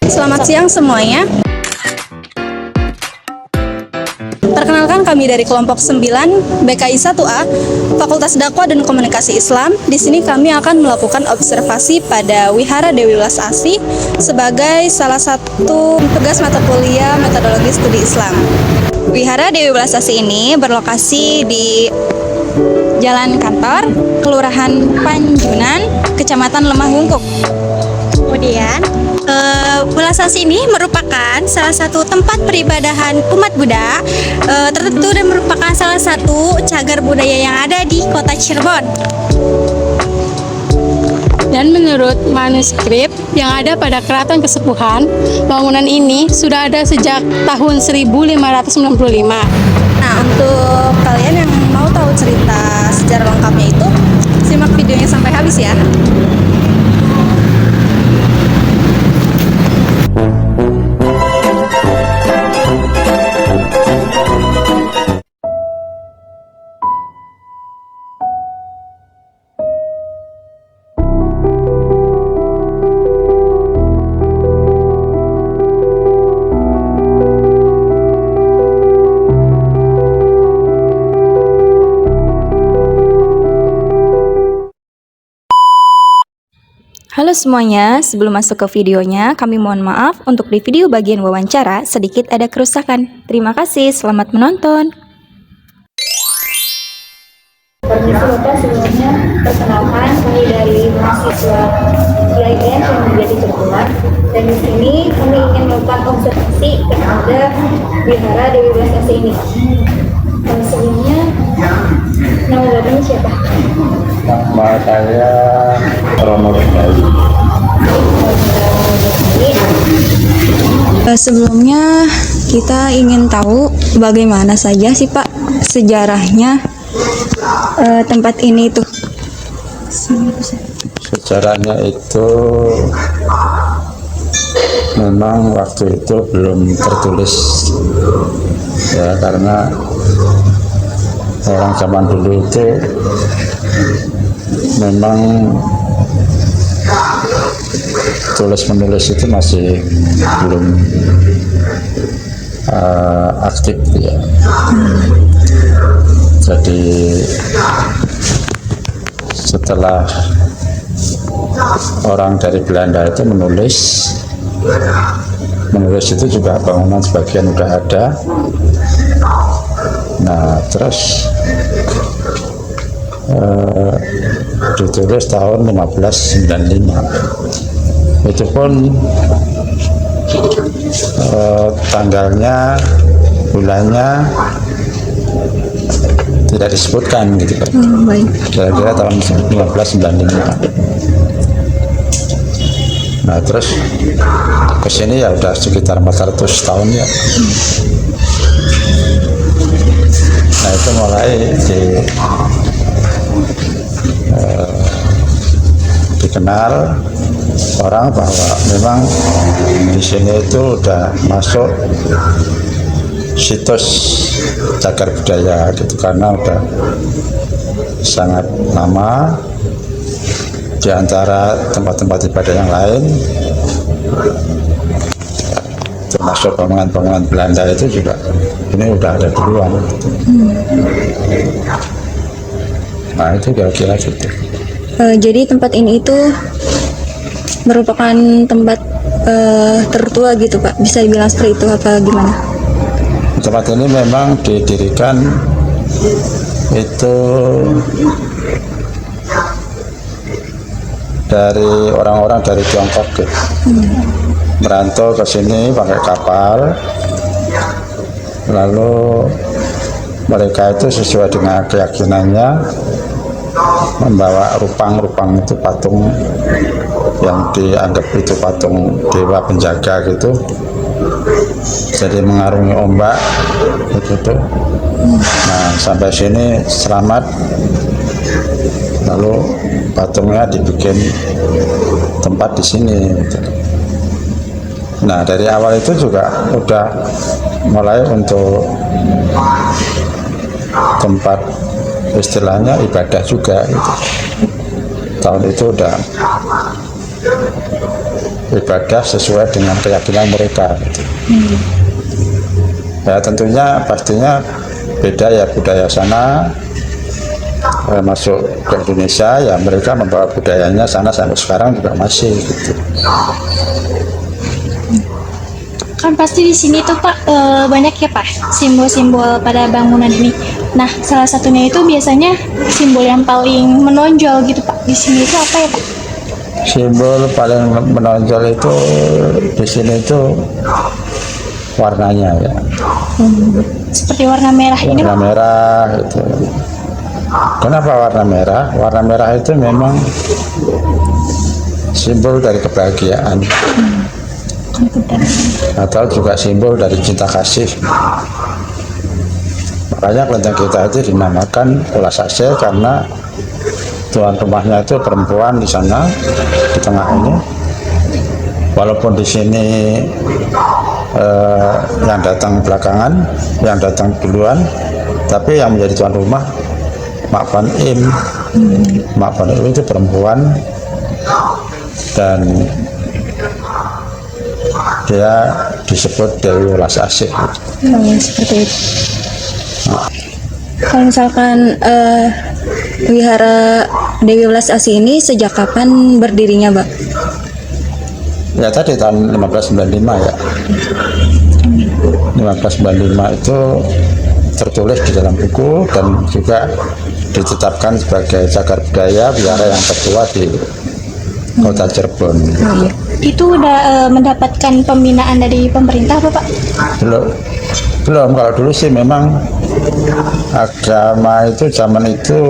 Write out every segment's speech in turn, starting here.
Selamat siang semuanya. Perkenalkan, kami dari kelompok 9 BKI 1A Fakultas Dakwah dan Komunikasi Islam. Di sini kami akan melakukan observasi pada Wihara Dewi Welas Asih sebagai salah satu tugas mata kuliah metodologi studi Islam. Wihara Dewi Welas Asih ini berlokasi di Jalan Kantor, Kelurahan Panjunan, Kecamatan Lemah Wungkuk. Kemudian, Welas Asih ini merupakan salah satu tempat peribadahan umat Buddha tertentu dan merupakan salah satu cagar budaya yang ada di kota Cirebon. Dan menurut manuskrip yang ada pada Keraton Kesepuhan, bangunan ini sudah ada sejak tahun 1595. Nah, untuk kalian yang mau tahu cerita sejarah lengkapnya itu, simak videonya sampai habis ya. Halo semuanya, sebelum masuk ke videonya, kami mohon maaf untuk di video bagian wawancara sedikit ada kerusakan. Terima kasih, selamat menonton. Permisi Bapak, sebelumnya perkenalkan kami dari mahasiswa IAIN yang menjadi Cirebon, dan di sini kami ingin melakukan observasi kepada Wihara Dewi Welas Asih ini. Sebelumnya, nama Bapak siapa? Nama saya Rono Rizali. Sebelumnya kita ingin tahu bagaimana saja sih Pak sejarahnya tempat ini itu. Sejarahnya itu memang waktu itu belum tertulis ya, karena orang zaman dulu itu memang tulis menulis itu masih belum aktif ya. Jadi setelah orang dari Belanda itu menulis itu juga bangunan sebagian udah ada. Nah terus ditulis tahun 1595. Itu pun tanggalnya, bulannya tidak disebutkan gitu kan. Kira-kira tahun 1595. Nah terus ke sini ya udah sekitar 400 tahun ya. Nah itu mulai dikenal orang bahwa memang di sini itu udah masuk situs cagar budaya gitu, karena udah sangat lama. Di antara tempat-tempat ibadah yang lain, termasuk bangunan-bangunan Belanda itu juga ini udah ada duluan gitu. Nah itu kira-kira gitu. Jadi tempat ini itu merupakan tempat tertua gitu Pak, bisa dibilang seperti itu apa gimana? Tempat ini memang didirikan itu dari orang-orang dari Tiongkok gitu. Merantau ke sini pakai kapal, lalu mereka itu sesuai dengan keyakinannya membawa rupang-rupang itu, patung yang dianggap itu patung dewa penjaga gitu, jadi mengarungi ombak itu. Nah, sampai sini selamat, lalu patungnya dibikin tempat di sini gitu. Nah, dari awal itu juga udah mulai untuk tempat istilahnya ibadah juga gitu. Tahun itu udah ibadah sesuai dengan keyakinan mereka gitu. Ya tentunya pastinya beda ya budaya sana, masuk ke Indonesia ya mereka membawa budayanya sana sampai sekarang juga masih gitu. Kan pasti di sini tuh Pak banyak ya Pak simbol-simbol pada bangunan ini. Nah, salah satunya itu biasanya simbol yang paling menonjol gitu Pak. Di sini itu apa ya Pak? Simbol paling menonjol itu di sini itu warnanya ya. Seperti warna merah ini Warna Pak. merah itu. Kenapa warna merah? Warna merah itu memang simbol dari kebahagiaan. Atau juga simbol dari cinta kasih. Makanya kelenteng kita itu dinamakan Welas AC karena tuan rumahnya itu perempuan di sana di tengah ini. Walaupun di sini yang datang belakangan, yang datang duluan, tapi yang menjadi tuan rumah Mak Pan Im. Mak Pan Im itu perempuan dan dia disebut Dewi Welas Asih. Seperti itu. Kalau misalkan Wihara Dewi Welas Asih ini sejak kapan berdirinya, Mbak? Ya tadi tahun 1595 ya. 1595 itu tertulis di dalam buku dan juga ditetapkan sebagai cagar budaya wihara yang tertua di Kota Cirebon. Itu udah mendapatkan pembinaan dari pemerintah apa Pak? Belum. Kalau dulu sih memang agama itu zaman itu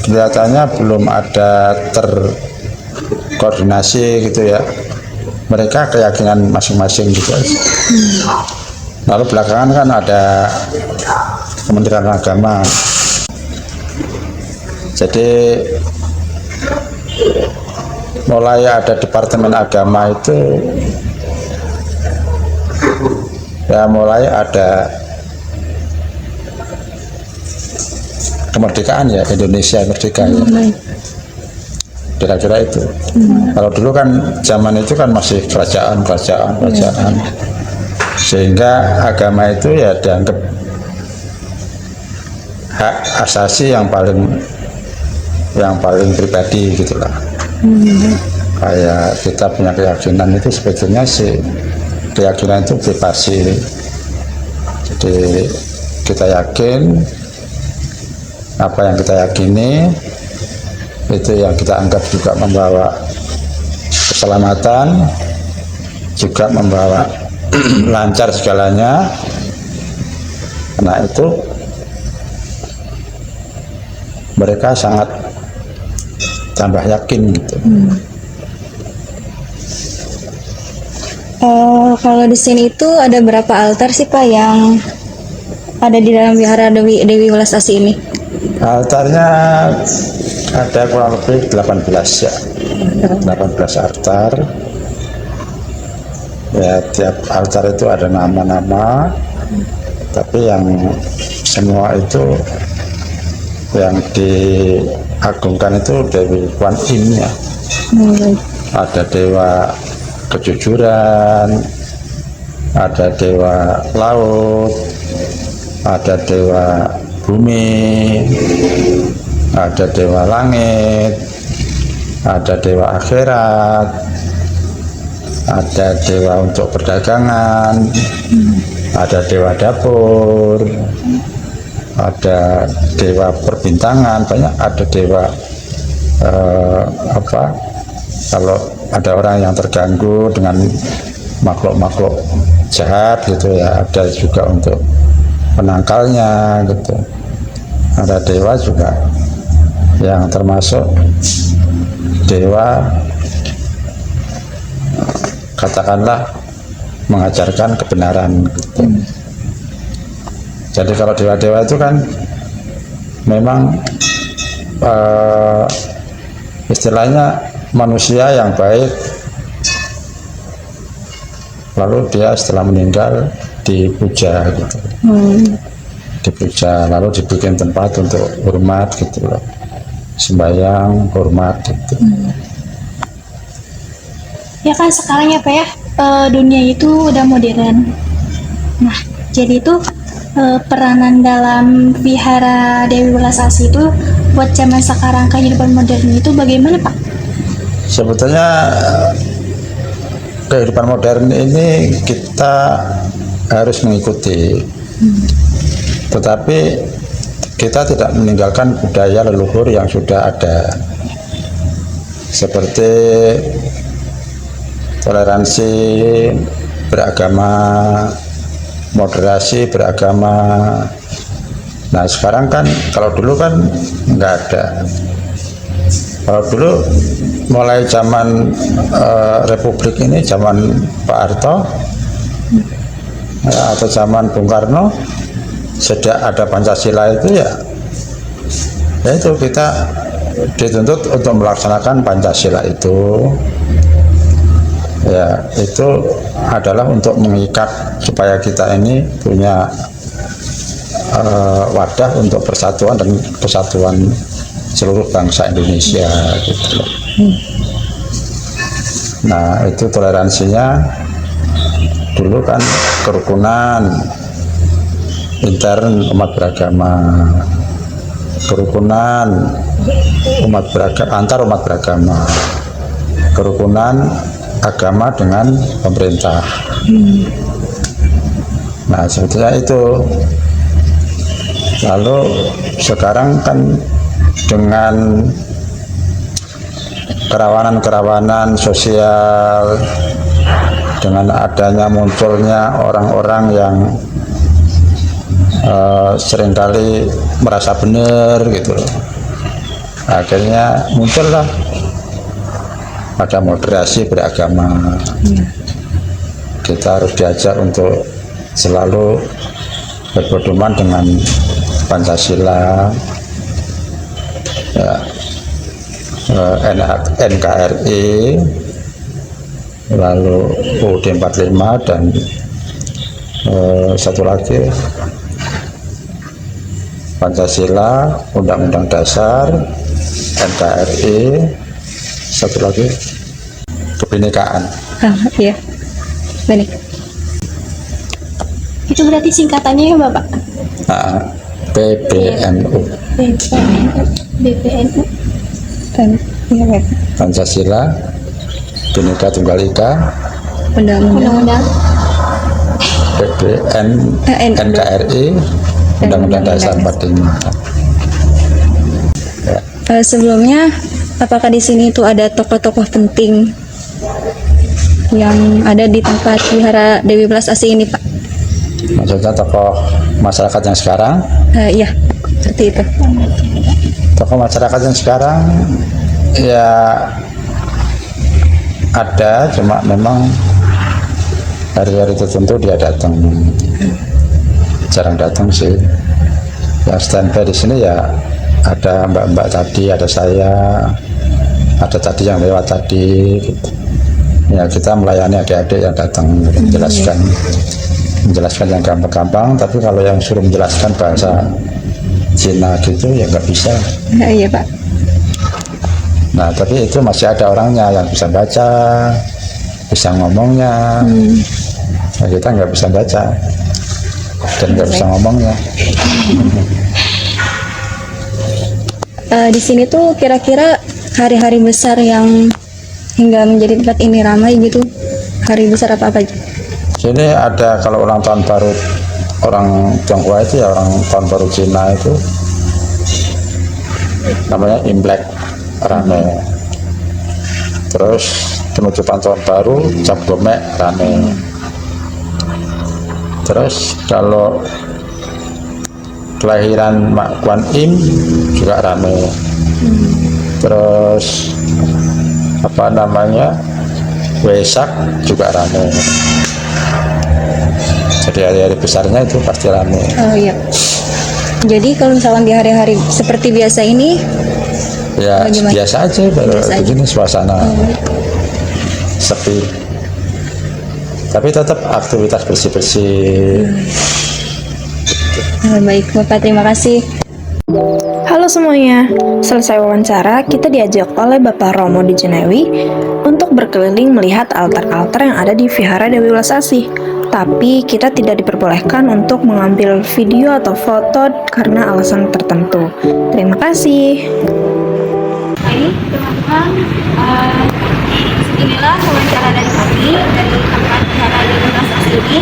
kelihatannya belum ada terkoordinasi gitu ya. Mereka keyakinan masing-masing gitu. Lalu belakangan kan ada Kementerian Agama. Jadi mulai ada Departemen Agama itu ya mulai ada kemerdekaan ya, Indonesia merdeka ya. Kira-kira itu. Kalau dulu kan zaman itu kan masih kerajaan. Sehingga agama itu ya dianggap hak asasi yang paling pribadi gitulah. Kayak kita punya keyakinan itu sebetulnya sih keyakinan itu privasi. Jadi kita yakin apa yang kita yakini itu yang kita anggap juga membawa keselamatan, juga membawa lancar segalanya. Karena itu mereka sangat tambah yakin gitu. Kalau di sini itu ada berapa altar sih Pak yang ada di dalam Wihara Dewi Welas Asih ini? Altarnya ada kurang lebih 18 ya. 18 altar. Ya, tiap altar itu ada nama-nama. Tapi yang semua itu yang diagungkan itu Dewi Kwan Im ya. Ada dewa kejujuran, ada dewa laut, ada dewa bumi, ada dewa langit, ada dewa akhirat, ada dewa untuk perdagangan, ada dewa dapur, ada dewa perbintangan, banyak, ada dewa kalau ada orang yang terganggu dengan makhluk-makhluk jahat gitu ya, ada juga untuk penangkalnya gitu. Ada dewa juga yang termasuk dewa katakanlah mengajarkan kebenaran gitu. Jadi kalau dewa-dewa itu kan memang istilahnya manusia yang baik, lalu dia setelah meninggal dipuja gitu, dipuja, lalu dibikin tempat untuk hormat gitu loh, sembahyang hormat gitu. Ya kan sekarang ya Pak ya, dunia itu udah modern. Nah, jadi itu peranan dalam Wihara Dewi Welas Asih itu buat zaman sekarang kehidupan modern itu bagaimana Pak? Sebetulnya kehidupan modern ini kita harus mengikuti, tetapi kita tidak meninggalkan budaya leluhur yang sudah ada, seperti toleransi beragama, moderasi beragama. Nah sekarang kan, kalau dulu kan nggak ada. Kalau dulu mulai zaman Republik ini, zaman Pak Harto ya, atau zaman Bung Karno, sejak ada Pancasila itu ya itu kita dituntut untuk melaksanakan Pancasila itu. Ya, itu adalah untuk mengikat supaya kita ini punya wadah untuk persatuan dan kesatuan seluruh bangsa Indonesia gitu loh. Nah, itu toleransinya dulu kan kerukunan intern umat beragama, kerukunan umat beragama antar umat beragama, kerukunan agama dengan pemerintah. Nah sebetulnya itu. Lalu sekarang kan dengan kerawanan-kerawanan sosial, dengan adanya munculnya orang-orang yang seringkali merasa benar gitu loh, akhirnya muncullah ada moderasi beragama. Kita harus diajak untuk selalu berpedoman dengan Pancasila, ya, NKRI, lalu UUD 45 dan satu lagi Pancasila, Undang-Undang Dasar, NKRI, satu lagi kebinekaan. Iya, benar. Itu berarti singkatannya ya Bapak? PBNU. BPNU. Pancasila, Bhinneka Tunggal Ika, Undang-Undang. NKRI, Undang-Undang Dasar 45. Ya. Sebelumnya, apakah di sini itu ada tokoh-tokoh penting yang ada di tempat Wihara Dewi Welas Asih ini, Pak? Maksudnya tokoh masyarakat yang sekarang? Iya, seperti itu. Tokoh masyarakat yang sekarang ya ada, cuma memang hari-hari tertentu dia datang, jarang datang sih. Yang standby di sini ya ada mbak-mbak tadi, ada saya, ada tadi yang lewat tadi gitu. Ya kita melayani adik-adik yang datang menjelaskan yang gampang-gampang, tapi kalau yang suruh menjelaskan bahasa Cina gitu ya nggak bisa. Iya, Pak. Nah tapi itu masih ada orangnya yang bisa baca, bisa ngomongnya. Nah, kita nggak bisa baca dan nggak bisa ngomongnya. Di sini tuh kira-kira hari-hari besar yang hingga menjadi tempat ini ramai gitu, hari besar apa-apa aja? Sini ada kalau ulang tahun baru orang Tionghoa itu ya, orang tahun baru Cina itu namanya Imlek, rame. Terus penutupan tahun baru Cap Gomeh rame. Terus kalau kelahiran Mak Kuan Im juga rame. Terus apa namanya Waisak juga ramai. Jadi hari-hari besarnya itu pasti ramai. Oh iya. Jadi kalau misalkan di hari-hari seperti biasa ini, Ya bagaimana? biasa aja, baru Biasa aja. begini suasana sepi. Tapi tetap aktivitas bersih-bersih. Baik Bapak, terima kasih. Halo semuanya, selesai wawancara, kita diajak oleh Bapak Romo di Jenewi untuk berkeliling melihat altar-altar yang ada di Vihara Dewi Welas Asih. Tapi kita tidak diperbolehkan untuk mengambil video atau foto karena alasan tertentu. Terima kasih. Baik, teman-teman, seginilah wawancara dari kami dari tempat Vihara Dewi Welas Asih ini.